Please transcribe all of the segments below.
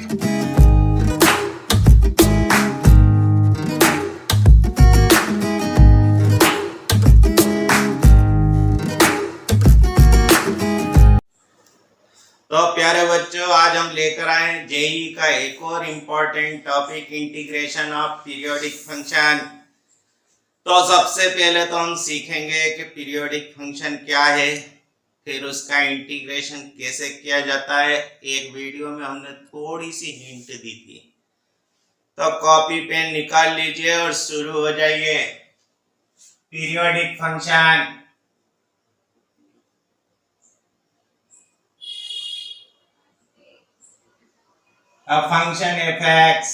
तो प्यारे बच्चों, आज हम लेकर आए जेई का एक और important topic, integration of periodic function. तो सबसे पहले तो हम सीखेंगे कि पीरियोडिक फंक्शन क्या है, फिर उसका इंटीग्रेशन कैसे किया जाता है। एक वीडियो में हमने थोड़ी सी हिंट दी थी, तो कॉपी पेन निकाल लीजिए और शुरू हो जाइए। Periodic function, a function f(x)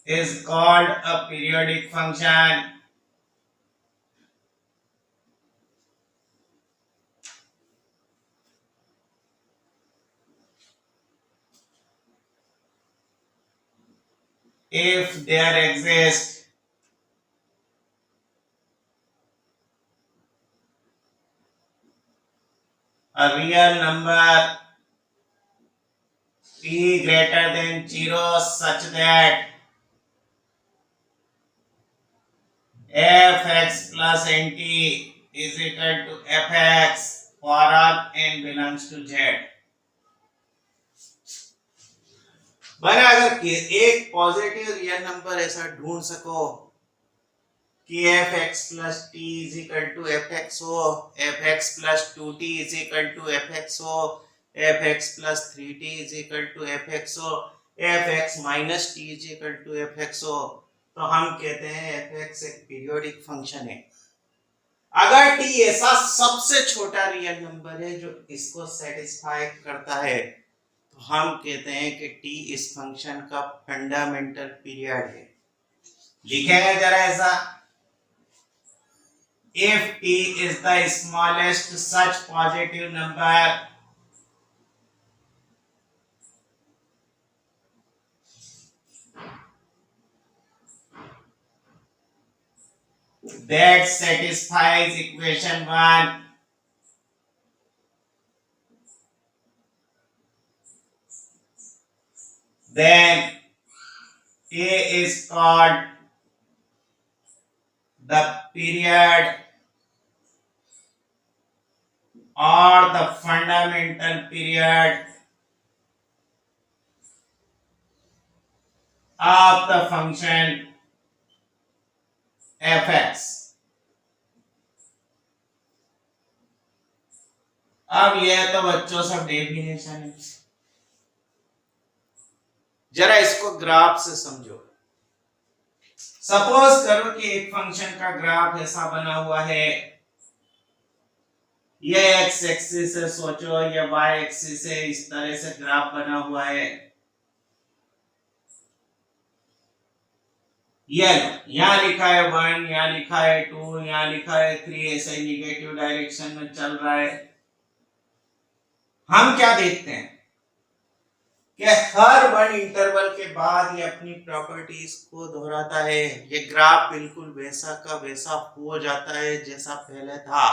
is called a periodic function. If there exists a real number p greater than 0 such that f(x) plus nt is equal to f(x) for all n belongs to z। बना अगर एक positive real number ऐसा ढूंढ सको कि f(x plus t is equal to f(x) हो, f(x plus 2t is equal to f(x) हो, f(x plus 3t is equal to f(x) हो, f(x minus t is equal to f(x) हो, तो हम कहते हैं f(x) एक पीरियोडिक फंक्शन है। अगर t ऐसा सबसे छोटा रियल नंबर है जो इसको सेटिस्फाई करता है, तो हम कहते हैं कि t इस फंक्शन का फंडामेंटल पीरियड है। लिखेंगे जरा ऐसा, if t is the smallest such positive number that satisfies equation 1, then a is called the period or the fundamental period of the function f(x)। अब यह तो बच्चों सब डेफिनेशन है, जरा इसको ग्राफ से समझो। सपोज करो कि एक फंक्शन का ग्राफ ऐसा बना हुआ है, ये एक्स एक्सिस से सोचो, ये वाई एक्सिस से, इस तरह से ग्राफ बना हुआ है। ये यहाँ लिखा है 1, यहाँ लिखा है 2, यहाँ लिखा है 3, ऐसे निगेटिव डायरेक्शन में चल रहा है। हम क्या देखते हैं कि हर वन इंटरवल के बाद ये अपनी प्रॉपर्टीज को दोहराता है। ये ग्राफ बिल्कुल वैसा का वैसा हो जाता है जैसा पहले था।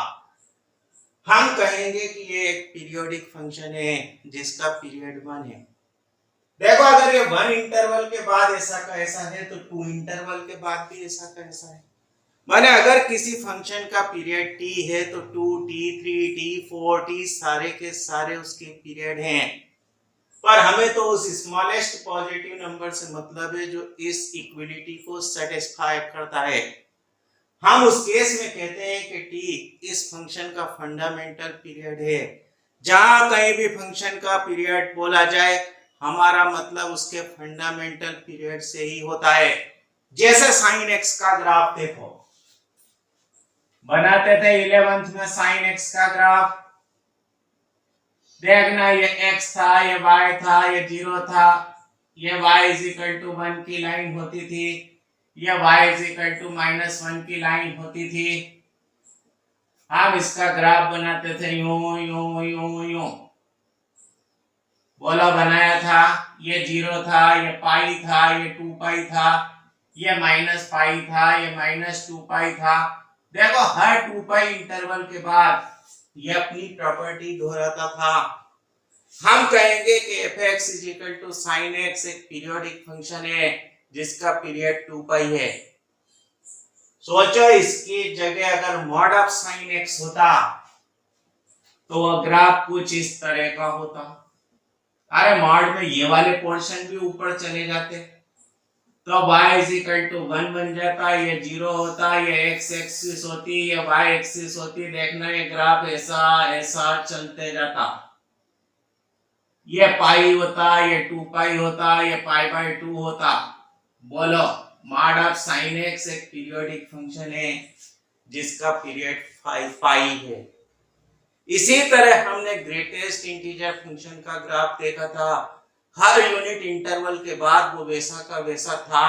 हम कहेंगे कि ये एक पीरियोडिक फंक्शन है जिसका पीरियड 1 है। देखो, अगर ये 1 इंटरवल के बाद ऐसा का ऐसा है, तो 2 इंटरवल के बाद भी ऐसा का ऐसा है। माने अगर किसी फंक्शन का पीरियड t है, तो 2t, 3t, 4t सारे के सारे उसके पीरियड हैं। पर हमें तो उस स्मॉलेस्ट पॉजिटिव नंबर से मतलब है जो इस इक्विलिटी को सेटिस्फाई करता है। हम उस केस में कहते हैं कि t इस फंक्शन का फंडामेंटल पीरियड है। जहां कहीं भी फंक्शन का पीरियड बोला जाए, हमारा मतलब उसके फंडामेंटल पीरियड से ही होता है। जैसे sin x का ग्राफ देखो, बनाते थे 11th में sin x का ग्राफ। देखना, ये x था, ये y था, ये 0 था, ये y इज इक्वल टू 1 की लाइन होती थी, ये y इज इक्वल टू -1 की लाइन होती थी। हम इसका ग्राफ बनाते थे यूं यूं यूं यूं। बोला बनाया था, ये 0 था, ये पाई था, ये 2 पाई था, ये -पाई था, ये -2 पाई था। देखो, हर 2 पाई इंटरवल के बाद ये अपनी प्रॉपर्टी दोहराता था। हम कहेंगे कि f x is equal to sine x एक पीरियोडिक फंक्शन है जिसका पीरियड 2 पाई है। सोचो इसकी जगह अगर मॉड ऑफ साइन एक्स होता तो वह ग्राफ कुछ इस तरह का होता। अरे मॉड में ये वाले पोर्शन भी ऊपर चले जाते तो y इज इक्वल टू 1 बन जाता, ये 0 होता, ये x एक्सिस होती, ये y एक्सिस होती। देखना ये ग्राफ ऐसा ऐसा चलते जाता, ये पाई होता, ये 2 पाई होता, ये पाई बाय 2 होता। बोलो मॉड ऑफ साइन एक्स एक पीरियोडिक फंक्शन है जिसका पीरियड 5 पाई है। इसी तरह हमने ग्रेटेस्ट इंटीजर फंक्शन का ग्राफ देखा था, हर यूनिट इंटरवल के बाद वो वैसा का वैसा था।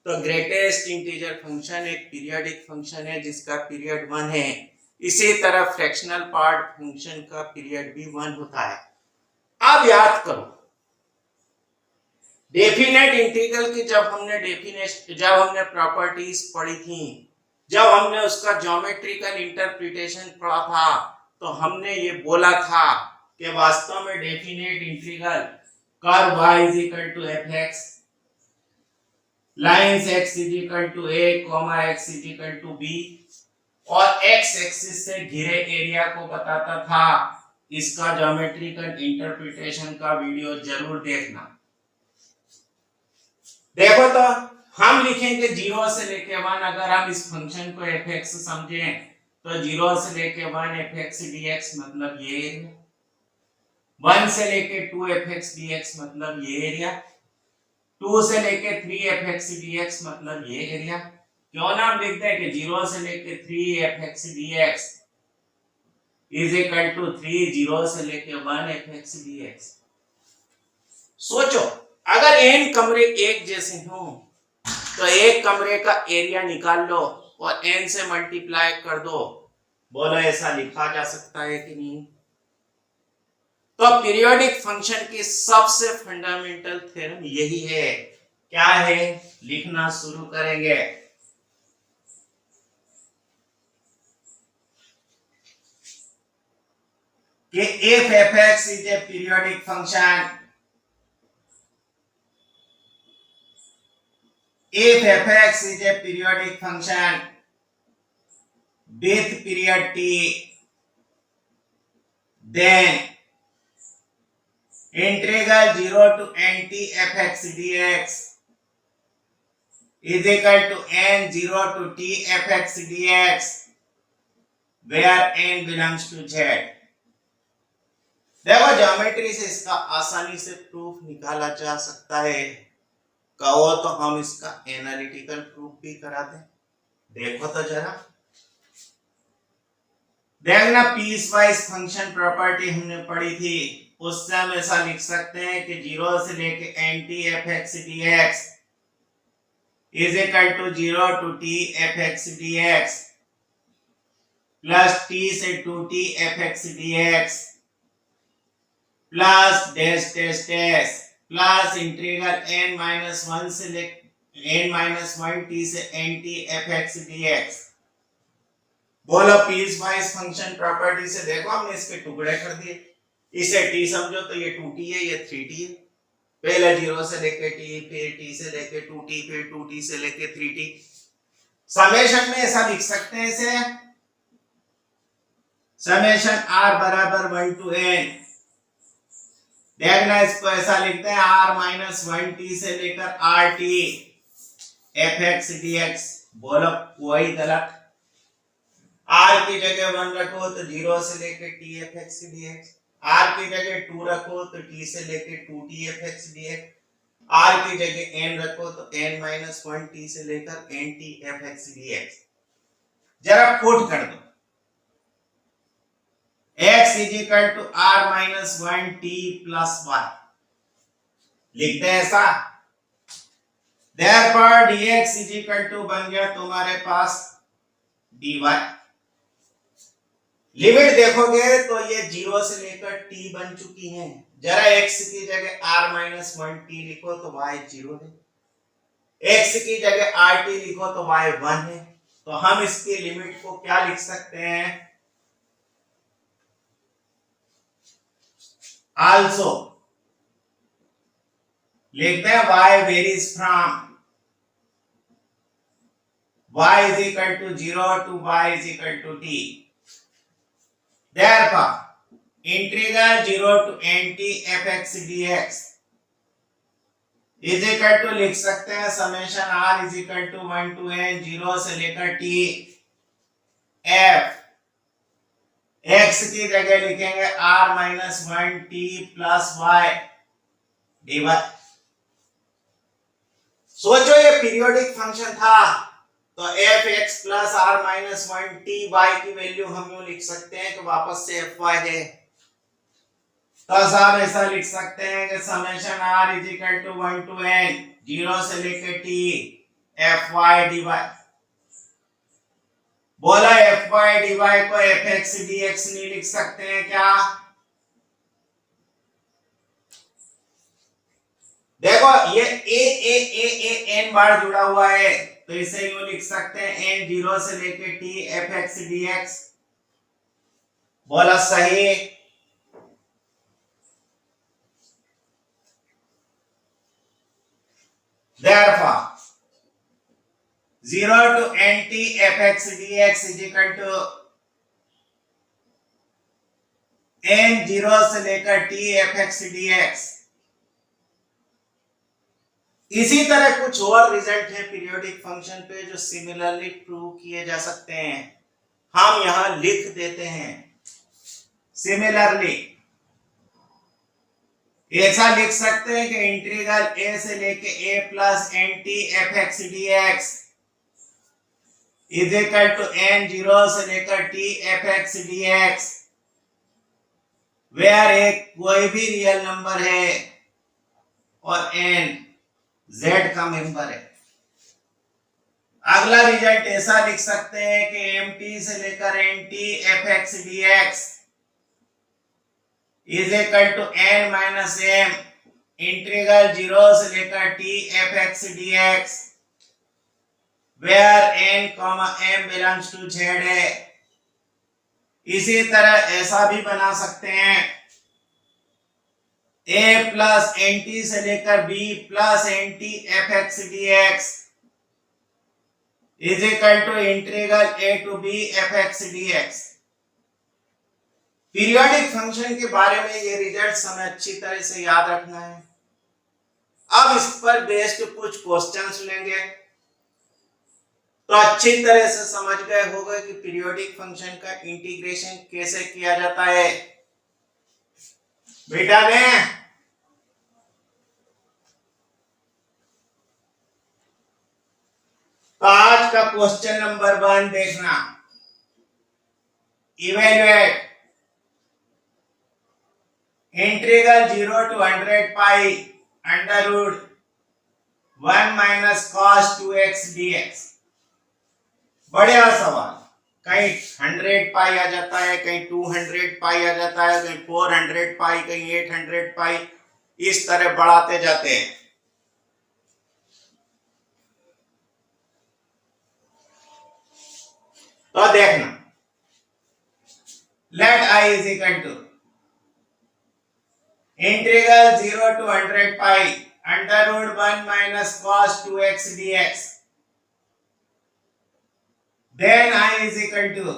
तो ग्रेटेस्ट इंटीजर फंक्शन एक पीरियोडिक फंक्शन है जिसका पीरियड 1 है। इसी तरह फ्रैक्शनल पार्ट फंक्शन का पीरियड भी 1 होता है। अब याद करो डेफिनेट इंटीग्रल की जब हमने प्रॉपर्टीज पढ़ी थी, जब हमने उसका ज्योमेट्रिकल इंटरप्रिटेशन पढ़ा था, तो हमने ये बोला था कि वास्तव में definite integral curve y is equal to fx, lines x is equal to a, x is equal to b और x एक्सिस से घिरे एरिया को बताता था। इसका ज्योमेट्रिकल इंटरप्रिटेशन का वीडियो जरूर देखना। देखो तो हम लिखेंगे 0 से लेके 1, अगर हम इस फंक्शन को fx समझें तो 0 से लेके 1 fx dx मतलब ये एरिया, 1 से लेके 2 fx dx मतलब ये एरिया, 2 से लेके 3 fx dx मतलब ये एरिया। क्यों ना हम लिखते हैं कि 0 से लेके 3 fx dx is equal to 3 0 से लेके 1 fx dx। सोचो अगर n कमरे एक जैसे हो तो एक कमरे का एरिया निकाल लो और n से मल्टीप्लाई कर दो। बोलो ऐसा लिखा जा सकता है कि नहीं? तो पीरियोडिक फंक्शन की सबसे फंडामेंटल थ्योरम यही है। क्या है? लिखना शुरू करेंगे। कि if fx is a periodic function, if fx is a periodic function with period t, then integral 0 to nt fx dx is equal to n 0 to t fx dx where n belongs to z। देखो geometry से इसका आसानी से proof निकाला जा सकता है। कहो तो हम इसका एनालिटिकल प्रूफ भी करा दें। देखो तो जरा, देखना पीस वाइज फंक्शन प्रॉपर्टी हमने पढ़ी थी, उससे हम ऐसा लिख सकते हैं कि 0 से लेके nt fx dx is equal to 0 to t fx dx plus t से 2t fx dx plus dash dash dash plus integral n minus 1 से लेके n माइनस 1 t से nt fx dx। बोलो पीस वाइज फंक्शन प्रॉपर्टी से देखो हमने इसके टुकड़े कर दिए। इसे t समझो तो ये 2t है, ये 3t है। पहले 0 से लेके t, फिर t से लेके 2t, फिर 2t से लेके 3t। समेशन में ऐसा लिख सकते हैं इसे, समेशन r बराबर 1 टू n। देखना इसको ऐसा लिखते हैं r माइनस 1t से लेकर rt fx dx। बोलो कोई गलत? r की जगह 1 रखो तो 0 से लेकर t fx dx, r की जगह 2 रखो तो t से लेकर 2t fx dx, r की जगह n रखो तो n माइनस 1t से लेकर nt fx dx। जरा पुट कर दो, x is equal to r minus 1t plus 1 लिखते हैं ऐसा। therefore dx is equal to बन गया तुम्हारे पास dy। लिमिट देखोगे तो ये 0 से लेकर t बन चुकी है। जरा x की जगह r minus 1t लिखो तो y 0 है, x की जगह rt लिखो तो y 1 है। तो हम इसकी लिमिट को क्या लिख सकते हैं? आल्सो लिखते हैं y varies from y is equal to 0 to y is equal to t. Therefore, integral 0 to nt fx dx is equal to लिख सकते हैं summation r is equal to 1 to n 0 से लेकर t f x की जगह लिखेंगे r minus 1 t plus y dy. सोचो ये पीरियोडिक फंक्शन था तो f x plus r minus 1 t y की वैल्यू हम यूं लिख सकते हैं कि वापस से एफ वाई है, तो साहब ऐसा लिख सकते हैं कि summation r is equal to 1 to n 0 से लेकर t f y d y. बोला एफ वाई डी वाई को एफ एक्स डी एक्स नहीं लिख सकते हैं क्या? देखो ये ए एन बार जुड़ा हुआ है तो इसे यूं लिख सकते हैं एन 0 से लेके T f x d x. बोला सही. Therefore 0 to nt fx dx is equal to n 0 से लेकर t fx dx. इसी तरह कुछ और रिजल्ट है पीरियोडिक फंक्शन पे जो सिमिलरली प्रूव किए जा सकते हैं. हम यहां लिख देते हैं सिमिलरली. ऐसा लिख सकते हैं कि इंटीग्रल a से लेके a plus n t f x d x is equal to n 0 से लेकर t f x d x where एक कोई भी रियल नंबर है और n z का मेंबर है. अगला रिजल्ट ऐसा लिख सकते हैं कि mt से लेकर nt f x d x is equal to n minus m integral 0 से लेकर t f x d x where n m belongs to z है. इसी तरह ऐसा भी बना सकते हैं a प्लस एन टी से लेकर b plus n t f x d x is equal to integral a to b f x d x. Periodic function के बारे में ये रिजल्ट्स हमें अच्छी तरह से याद रखना है. अब इस पर बेस्ड कुछ क्वेश्चंस लेंगे तो अच्छी तरह से समझ गए होंगे कि पीरियोडिक फंक्शन का इंटीग्रेशन कैसे किया जाता है. बेटा ने तो आज का क्वेश्चन नंबर 1 देखना. Evaluate integral 0 to 100 pi under root 1 minus cos 2x dx. बढ़िया सवाल. कहीं 100 पाई आ जाता है, कहीं 200 पाई आ जाता है, कहीं 400 पाई, कहीं 800 पाई, इस तरह बढ़ाते जाते हैं. तो देखना let i is equal to integral 0 to 100 pi under root 1 minus cos 2x dx. Then i is equal to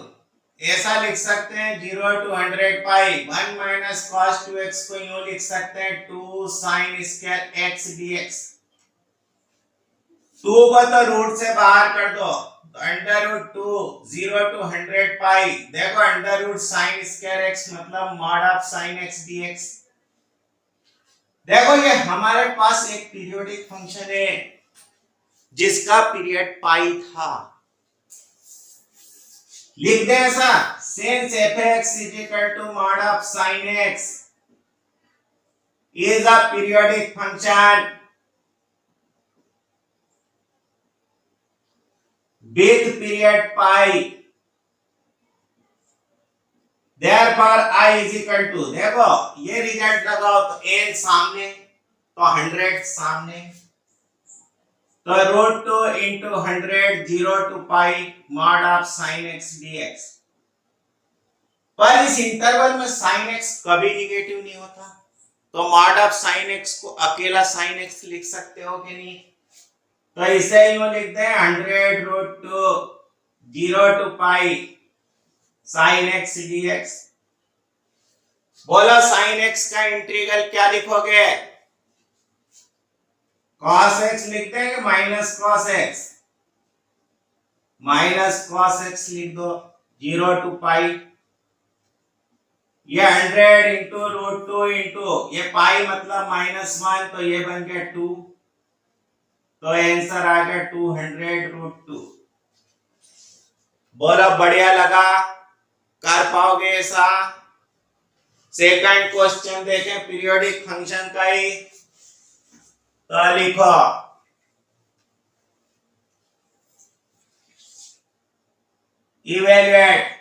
ऐसा लिख सकते हैं 0 to 100 pi 1 minus cos 2x को यूं लिख सकते हैं 2 sin स्क्वायर x dx. 2 को तो रूट से बाहर कर दो तो अंडर रूट 2 0 to 100 पाई. देखो under root sin square x मतलब mod of sin x dx. देखो ये हमारे पास एक पीरियोडिक फंक्शन है जिसका पीरियड पाई था. लिख दे ऐसा since fx is equal to mod of sin x is a periodic function with period pi. Therefore i is equal to देखो ये रिजल्ट लगाओ तो n सामने तो 100 सामने तो root 2 into 100 0 to pi mod of sin x dx. पर इस इंटरवल में sin x कभी निगेटिव नहीं होता. तो मॉड ऑफ साइन एक्स को अकेला साइन एक्स लिख सकते हो कि नहीं? तो इसे यूं लिखते हैं 100 root 2 0 to pi sine x dx। बोलो साइन एक्स का इंटीग्रल क्या लिखोगे? cos x लिखते हैं कि minus cos x? Minus cos x लिख दो 0 टू पाई। ये 100 इंटू रूट 2 इंटू ये पाई मतलब -1, तो ये बन गया 2, तो आंसर आ गया 200 रूट 2। बोलो बढ़िया लगा? कर पाओगे ऐसा? सेकंड क्वेश्चन देखें पीरियोडिक फंक्शन का ही, तो लिखो evaluate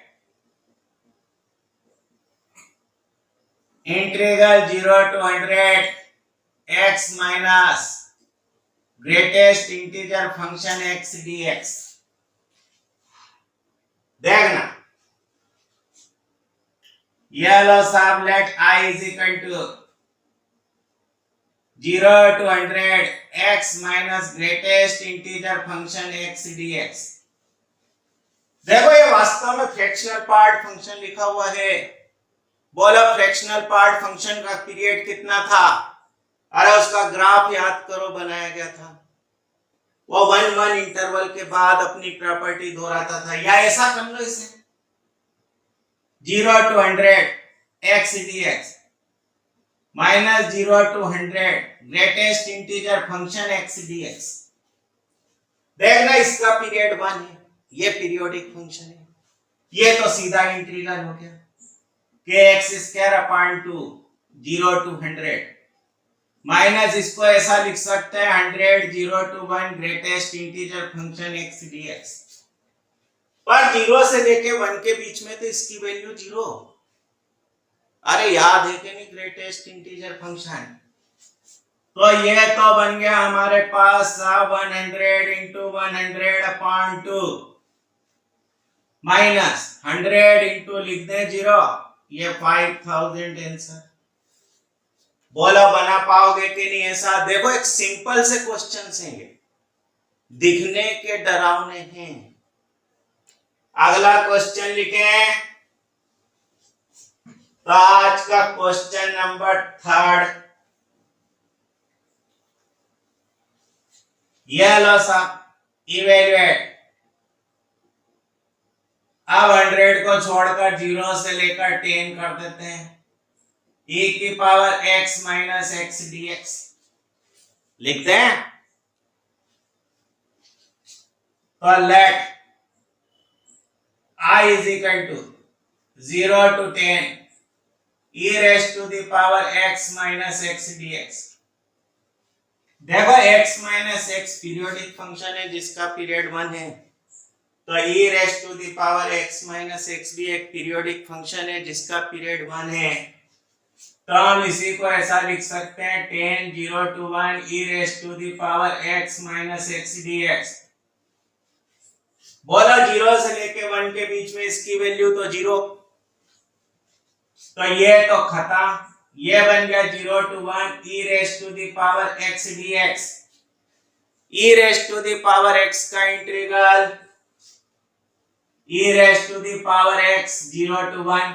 integral 0 to 100 x minus greatest integer function x dx। देखना ये लो साहब, late I is equal to 0 to 100 x minus greatest integer function x dx। देखो ये वास्तव में फ्रैक्शनल पार्ट फंक्शन लिखा हुआ है। बोलो फ्रैक्शनल पार्ट फंक्शन का पीरियड कितना था? अरे उसका ग्राफ याद करो, बनाया गया था। वो 1-1 इंटरवल के बाद अपनी प्रॉपर्टी दोहराता था। या ऐसा कर लो इसे 0 to 100 x dx minus 0 to 100 greatest integer function x dx। देखना इसका पीरियड 1 है, ये पीरियोडिक फंक्शन है। ये तो सीधा इंटीग्रल हो गया kx² अपॉन 2 0 to 100 माइनस इसको ऐसा लिख सकते हैं 100 0 to 1 greatest integer function x dx। पर 0 से लेके 1 के बीच में तो इसकी वैल्यू 0। अरे याद है कि नहीं ग्रेटेस्ट इंटीजर फंक्शन? तो ये तो बन गया हमारे पास 100 इंटू 100 अपॉन 2 माइनस 100 इंटू लिख दे 0, ये 5000 आंसर। बोलो बना पाओगे कि नहीं ऐसा? देखो एक सिंपल से क्वेश्चन है, ये दिखने के डरावने हैं। अगला क्वेश्चन लिखें, तो आज का क्वेश्चन नंबर 3 ये लो साहब इवेल्युएट। अब 100 को छोड़कर 0 से लेकर 10 कर देते हैं e की power x minus x dx लिखते हैं। तो late I is equal to 0 to 10 e raised to the power x minus x dx। देखो x minus x periodic function है जिसका पीरियड 1 है, तो e raised to the power x minus x भी एक पीरियोडिक फंक्शन है जिसका period 1 है। तो हम इसी को ऐसा लिख सकते हैं 10 0 to 1 e raised to the power x minus x dx। बोला 0 से लेके 1 के बीच में इसकी वैल्यू तो 0, तो ये तो खत्म। ये बन गया 0 to 1 e raised to the power x dx। e raised to the power x का integral e raised to the power x 0 to 1,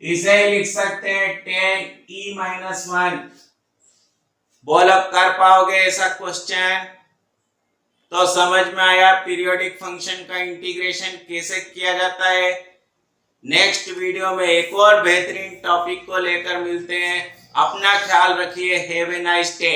इसे लिख सकते हैं 10 e minus 1। बोलो कर पाओगे ऐसा क्वेश्चन? तो समझ में आया पीरियोडिक फंक्शन का इंटीग्रेशन कैसे किया जाता है। नेक्स्ट वीडियो में एक और बेहतरीन टॉपिक को लेकर मिलते हैं। अपना ख्याल रखिए। Have a nice day.